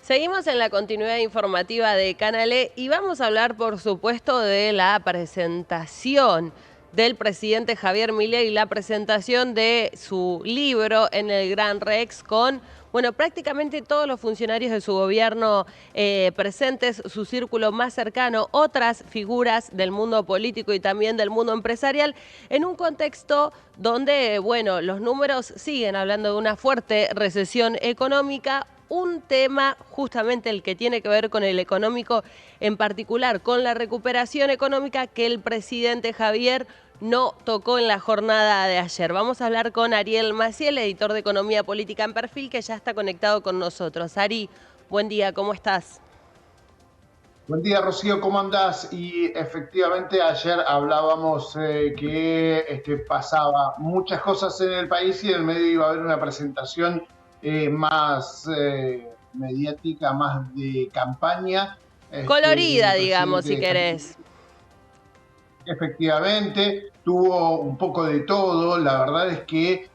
Seguimos en la continuidad informativa de Canal E y vamos a hablar, por supuesto, de la presentación del presidente Javier Milei, la presentación de su libro en el Gran Rex con, bueno, prácticamente todos los funcionarios de su gobierno presentes, su círculo más cercano, otras figuras del mundo político y también del mundo empresarial, en un contexto donde, bueno, los números siguen hablando de una fuerte recesión económica. Un tema justamente el que tiene que ver con el económico, en particular con la recuperación económica que el presidente Javier no tocó en la jornada de ayer. Vamos a hablar con Ariel Maciel, editor de Economía Política en Perfil, que ya está conectado con nosotros. Ari, buen día, ¿cómo estás? Buen día, Rocío, ¿cómo andás? Y efectivamente ayer hablábamos que pasaba muchas cosas en el país y en el medio iba a haber una presentación más mediática, más de campaña Colorida, del digamos, si presidente Javier. querés. Efectivamente, tuvo un poco de todo. La verdad es que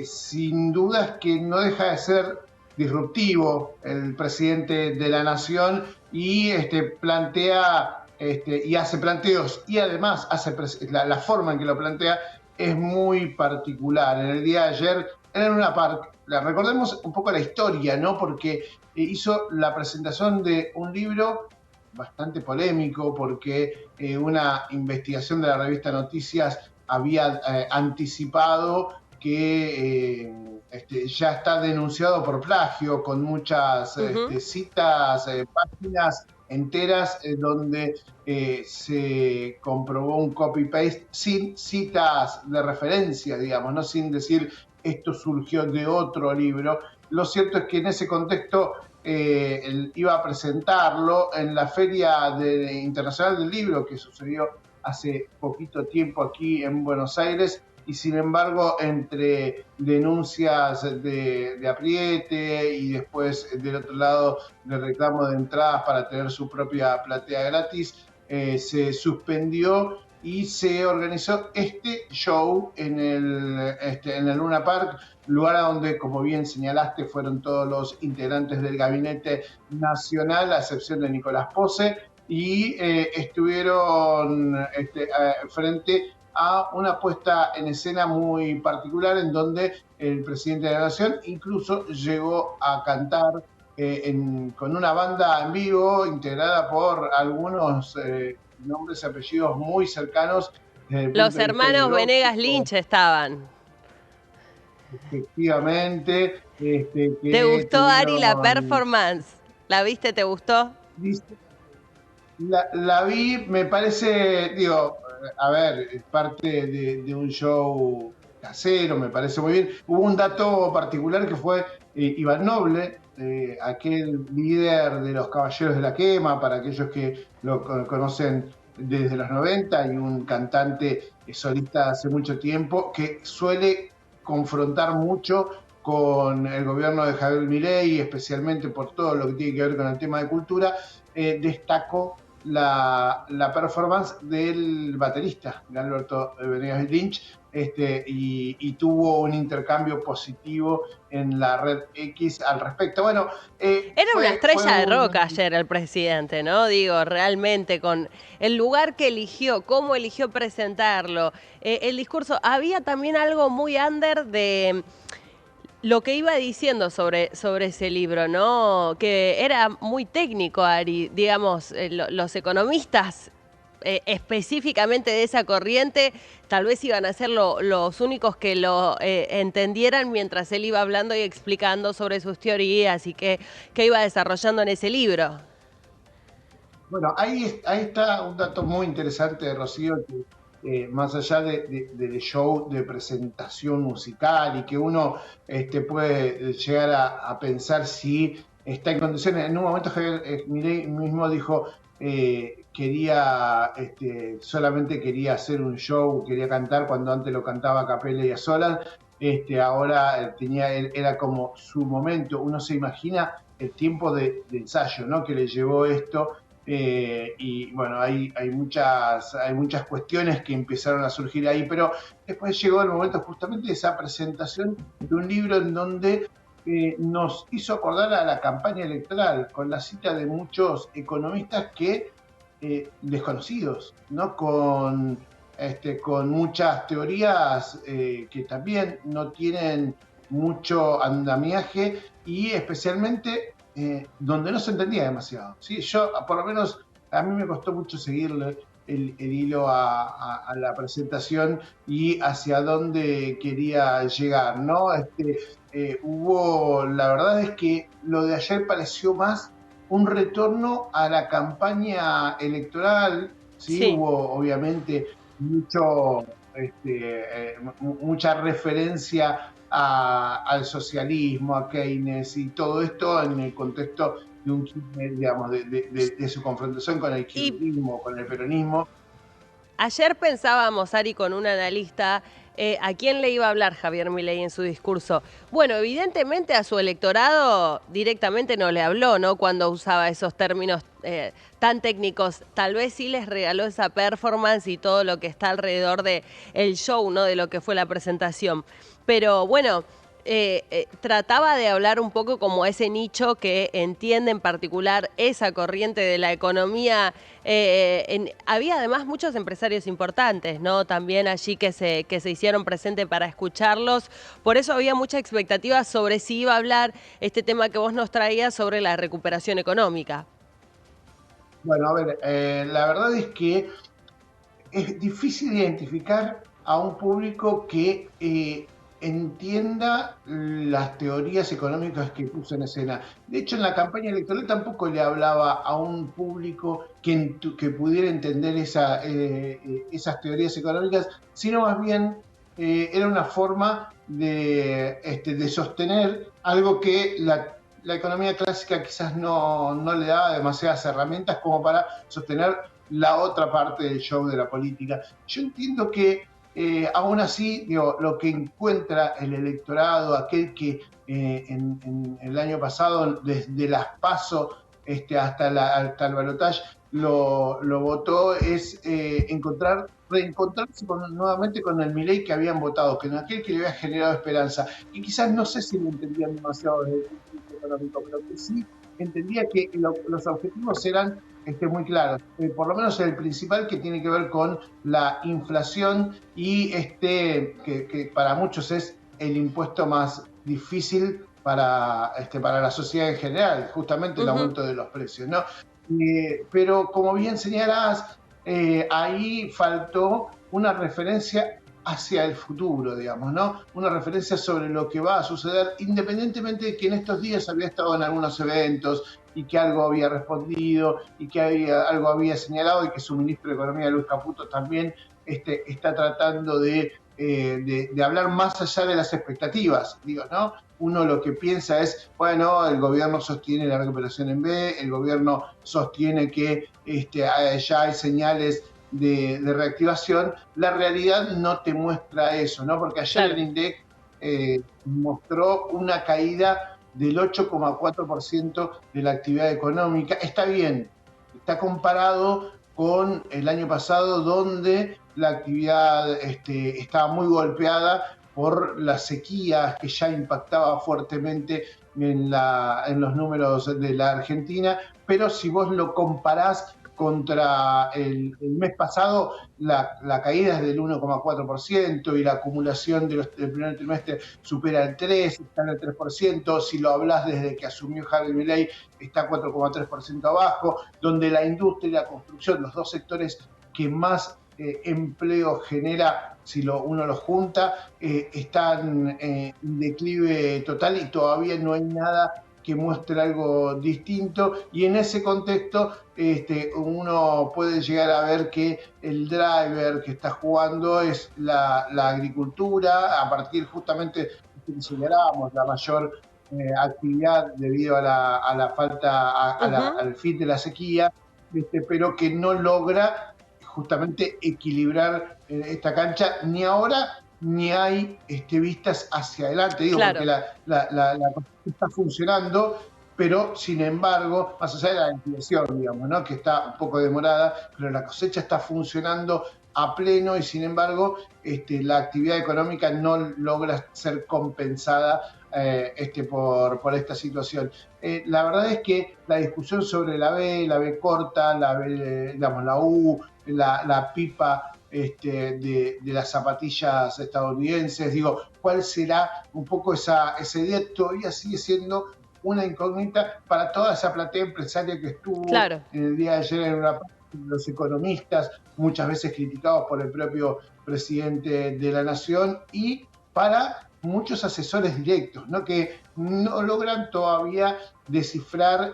sin dudas que no deja de ser disruptivo el presidente de la nación y plantea y hace planteos y además hace la forma en que lo plantea es muy particular. En el día de ayer, en Luna Park, recordemos un poco la historia, ¿no? Porque hizo la presentación de un libro bastante polémico porque una investigación de la revista Noticias había anticipado que ya está denunciado por plagio con muchas citas, páginas enteras donde se comprobó un copy-paste sin citas de referencia, digamos, no sin decir esto surgió de otro libro. Lo cierto es que en ese contexto iba a presentarlo en la Feria Internacional del Libro que sucedió hace poquito tiempo aquí en Buenos Aires y sin embargo entre denuncias de apriete y después del otro lado de reclamo de entradas para tener su propia platea gratis, suspendió y se organizó este show en el Luna Park, lugar a donde, como bien señalaste, fueron todos los integrantes del gabinete nacional, a excepción de Nicolás Pose, y estuvieron frente a una puesta en escena muy particular en donde el presidente de la Nación incluso llegó a cantar con una banda en vivo integrada por algunos nombres y apellidos muy cercanos desde el Los punto de vista hermanos Venegas ideológico. Lynch estaban. Efectivamente, ¿Te que gustó, Ari, la tuvieron, performance? ¿La viste? ¿Te gustó? la vi, me parece, digo, a ver, es parte de un show casero, me parece muy bien. Hubo un dato particular que fue Iván Noble, aquel líder de los Caballeros de la Quema, para aquellos que lo conocen desde los 90 y un cantante solista hace mucho tiempo, que suele confrontar mucho con el gobierno de Javier Milei, especialmente por todo lo que tiene que ver con el tema de cultura, destacó la performance del baterista, de Alberto Venegas Lynch, y tuvo un intercambio positivo en la red X al respecto. Bueno, Era una fue estrella de rock un... ayer el presidente, ¿no? Digo, realmente con el lugar que eligió, cómo eligió presentarlo, el discurso. Había también algo muy under de lo que iba diciendo sobre ese libro, ¿no? Que era muy técnico, Ari. Digamos, los economistas específicamente de esa corriente tal vez iban a ser los únicos que lo entendieran mientras él iba hablando y explicando sobre sus teorías y que iba desarrollando en ese libro. Bueno, ahí está un dato muy interesante, Rocío, que más allá del show de presentación musical y que uno puede llegar a pensar si está en condiciones. En un momento Javier Milei mismo dijo solamente quería hacer un show, quería cantar cuando antes lo cantaba a capella y a solas. Ahora era como su momento. Uno se imagina el tiempo de ensayo, ¿no? Que le llevó esto y bueno, hay muchas cuestiones que empezaron a surgir ahí, pero después llegó el momento justamente de esa presentación de un libro en donde nos hizo acordar a la campaña electoral, con la cita de muchos economistas que desconocidos, ¿no? Con muchas teorías que también no tienen mucho andamiaje y especialmente donde no se entendía demasiado. ¿Sí? Yo, por lo menos, a mí me costó mucho seguirle el hilo a la presentación y hacia dónde quería llegar, ¿no? La verdad es que lo de ayer pareció más un retorno a la campaña electoral, ¿sí? Sí. Hubo obviamente mucho, mucha referencia al socialismo, a Keynes y todo esto en el contexto de un digamos, de su confrontación con el Y kirchnerismo, con el peronismo. ayer pensábamos, Ari, con un analista, ¿a quién le iba a hablar Javier Milei en su discurso? Bueno, evidentemente a su electorado directamente no le habló, ¿no? Cuando usaba esos términos tan técnicos. Tal vez sí les regaló esa performance y todo lo que está alrededor de el show, ¿no? De lo que fue la presentación. Pero bueno, trataba de hablar un poco como ese nicho que entiende en particular esa corriente de la economía. Había además muchos empresarios importantes, ¿no? También allí que se hicieron presentes para escucharlos. Por eso había mucha expectativa sobre si iba a hablar este tema que vos nos traías sobre la recuperación económica. Bueno, a ver, la verdad es que es difícil identificar a un público que entienda las teorías económicas que puso en escena. De hecho, en la campaña electoral tampoco le hablaba a un público que pudiera entender esas teorías económicas, sino más bien era una forma de sostener algo que la economía clásica quizás no le daba demasiadas herramientas como para sostener la otra parte del show de la política. Yo entiendo que aún así, digo, lo que encuentra el electorado, aquel que en el año pasado, desde las PASO hasta el balotaje, lo votó, es reencontrarse nuevamente con el Milei que habían votado, con aquel que le había generado esperanza. Y quizás no sé si lo entendían demasiado desde el punto de vista económico, pero que sí entendía que los objetivos eran muy claros. Por lo menos el principal, que tiene que ver con la inflación y que para muchos es el impuesto más difícil para la sociedad en general, justamente el Ujú. aumento de los precios, ¿no? Pero como bien señalás, ahí faltó una referencia hacia el futuro, digamos, ¿no? Una referencia sobre lo que va a suceder, independientemente de que en estos días había estado en algunos eventos y que algo había respondido y que algo había señalado, y que su ministro de Economía, Luis Caputo, también está tratando de hablar más allá de las expectativas, digo, ¿no? Uno lo que piensa es, bueno, el gobierno sostiene la recuperación en B, el gobierno sostiene que ya hay señales de reactivación. La realidad no te muestra eso, ¿no? Porque ayer el Claro. INDEC mostró una caída del 8,4% de la actividad económica. Está bien, está comparado con el año pasado, donde la actividad estaba muy golpeada por las sequías que ya impactaba fuertemente en los números de la Argentina, pero si vos lo comparás contra el mes pasado, la caída es del 1,4% y la acumulación del primer trimestre supera el 3%, está en el 3%. Si lo hablas desde que asumió Javier Milei, está 4,3% abajo, donde la industria y la construcción, los dos sectores que más empleo genera, si uno los junta, están en declive total y todavía no hay nada que muestre algo distinto, y en ese contexto uno puede llegar a ver que el driver que está jugando es la agricultura, a partir justamente de que consideramos la mayor actividad debido a la falta, Ujú. al fin de la sequía, pero que no logra justamente equilibrar esta cancha ni ahora ni hay vistas hacia adelante, digo, porque Claro. la está funcionando, pero sin embargo, más allá de la liquidación, digamos, ¿no? Que está un poco demorada, pero la cosecha está funcionando a pleno y sin embargo la actividad económica no logra ser compensada por esta situación. La verdad es que la discusión sobre la B corta, la B, digamos, la U, la pipa de las zapatillas estadounidenses, digo, ¿cuál será un poco ese día? Todavía sigue siendo una incógnita para toda esa platea empresaria que estuvo Claro. en el día de ayer en una parte, los economistas, muchas veces criticados por el propio presidente de la Nación, y para muchos asesores directos, ¿no? Que no logran todavía descifrar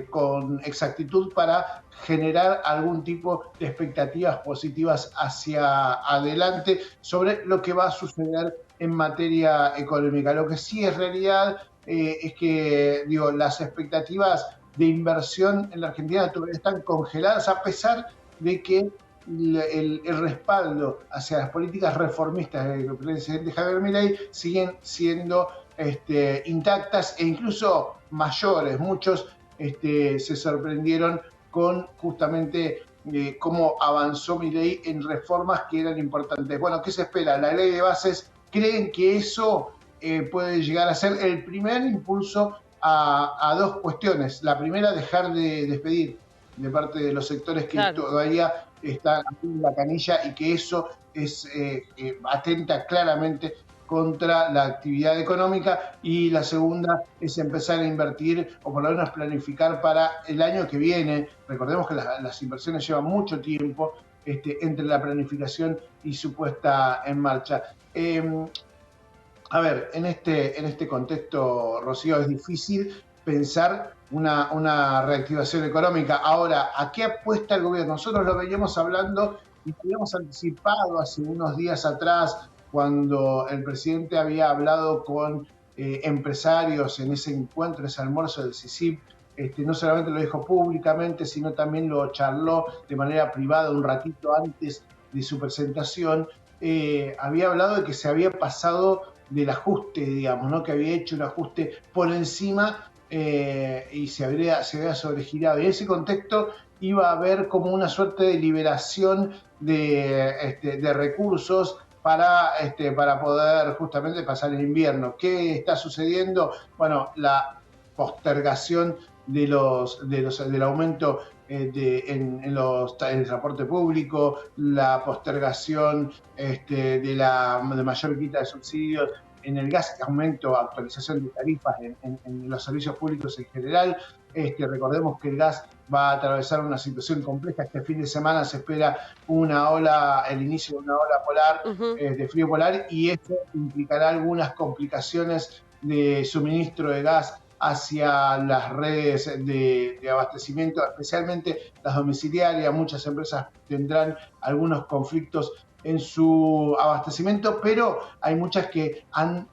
con exactitud para generar algún tipo de expectativas positivas hacia adelante sobre lo que va a suceder en materia económica. Lo que sí es realidad es que, digo, las expectativas de inversión en la Argentina todavía están congeladas, a pesar de que el respaldo hacia las políticas reformistas del presidente Javier Milei siguen siendo intactas e incluso mayores. Muchos se sorprendieron con justamente cómo avanzó Milei en reformas que eran importantes. Bueno, ¿qué se espera? La ley de bases, ¿creen que eso puede llegar a ser el primer impulso a dos cuestiones? La primera, dejar de despedir de parte de los sectores que todavía están en la canilla, y que eso atenta claramente contra la actividad económica. Y la segunda es empezar a invertir, o por lo menos planificar para el año que viene. Recordemos que las inversiones llevan mucho tiempo entre la planificación y su puesta en marcha. A ver, en este contexto, Rocío, es difícil pensar una reactivación económica. Ahora, ¿a qué apuesta el gobierno? Nosotros lo veníamos hablando y lo habíamos anticipado hace unos días atrás, cuando el presidente había hablado con empresarios en ese encuentro, ese almuerzo del CICIP. No solamente lo dijo públicamente, sino también lo charló de manera privada un ratito antes de su presentación. Había hablado de que se había pasado del ajuste, digamos, ¿no? Que había hecho un ajuste por encima y se había sobregirado. Y en ese contexto iba a haber como una suerte de liberación de recursos para poder justamente pasar el invierno. ¿Qué está sucediendo? Bueno, la postergación del aumento en el transporte público, la postergación de mayor quita de subsidios en el gas, aumento, actualización de tarifas en los servicios públicos en general. Recordemos que el gas va a atravesar una situación compleja. Este fin de semana se espera el inicio de una ola polar, de frío polar, y esto implicará algunas complicaciones de suministro de gas hacia las redes de abastecimiento, especialmente las domiciliarias. Muchas empresas tendrán algunos conflictos en su abastecimiento, pero hay muchas que han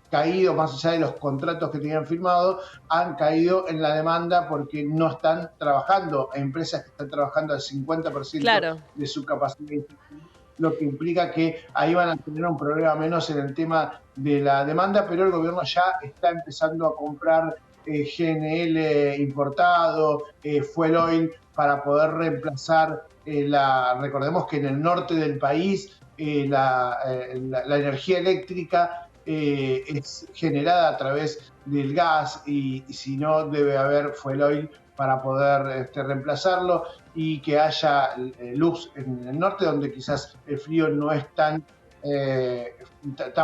caído, más allá de los contratos que tenían firmados, han caído en la demanda porque no están trabajando. Hay empresas que están trabajando al 50% de su capacidad, lo que implica que ahí van a tener un problema menos en el tema de la demanda, pero el gobierno ya está empezando a comprar GNL importado, fuel oil, para poder reemplazar recordemos que en el norte del país la energía eléctrica es generada a través del gas, y si no, debe haber fuel oil para poder reemplazarlo, y que haya luz en el norte, donde quizás el frío no es tan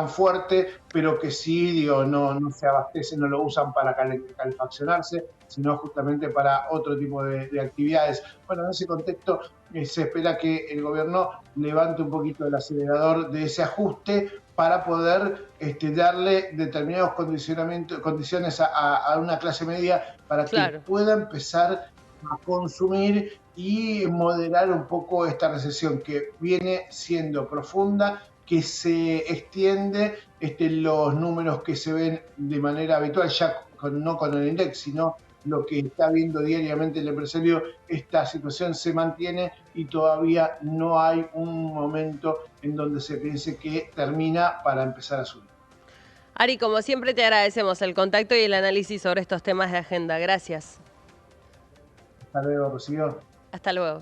fuerte, pero que sí, digo, no se abastece, no lo usan para calefaccionarse, sino justamente para otro tipo de actividades. Bueno, en ese contexto se espera que el gobierno levante un poquito el acelerador de ese ajuste para poder darle determinados condiciones a una clase media para que pueda empezar a consumir y moderar un poco esta recesión que viene siendo profunda, que se extiende. Los números que se ven de manera habitual, ya no con el INDEC, sino lo que está viendo diariamente el empresario, esta situación se mantiene y todavía no hay un momento en donde se piense que termina para empezar a subir. Ari, como siempre te agradecemos el contacto y el análisis sobre estos temas de agenda. Gracias. Hasta luego, Rocío. Hasta luego.